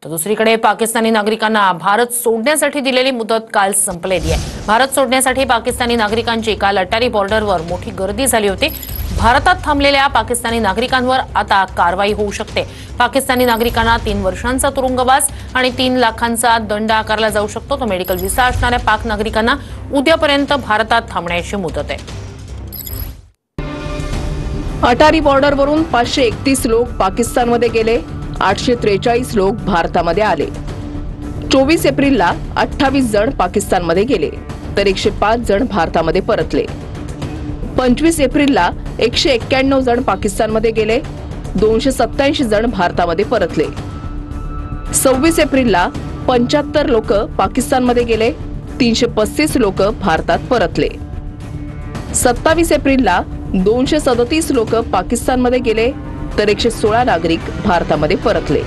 तर दुसरीकडे पाकिस्तानी नागरिकांना भारत सोडण्यासाठी दिलेली मुदत काल संपलेली आहे। भारत सोडण्यासाठी पाकिस्तानी नागरिकांची काल अटारी बॉर्डरवर मोठी गर्दी झाली होती। भारतात थांबलेल्या पाकिस्तानी नागरिकांवर आता कारवाई होऊ शकते। पाकिस्तानी नागरिकांना 3 वर्षांचा तुरुंगवास आणि 3 लाखांचा दंड आकारला जाऊ शकतो। तो मेडिकल व्हिसा असणाऱ्या पाक नागरिकांना उद्यापर्यंत भारतात थांबण्याची मुदत आहे। अटारी बॉर्डरवरून 531 लोक पाकिस्तानमध्ये गेले, 843 लोक भारतामध्ये आले। 24 एप्रिलला 28 जण पाकिस्तानमध्ये गेले तर 105 जण भारतामध्ये परतले। 25 एप्रिलला 191 जण पाकिस्तानमध्ये गेले, 287 जण भारतामध्ये परतले। 26 एप्रिलला 75 लोक पाकिस्तानमध्ये गेले, 335 लोक भारतात परतले। 27 एप्रिलला 237 लोक पाकिस्तानमध्ये गेले तर 116 नागरिक भारतामध्ये परतले।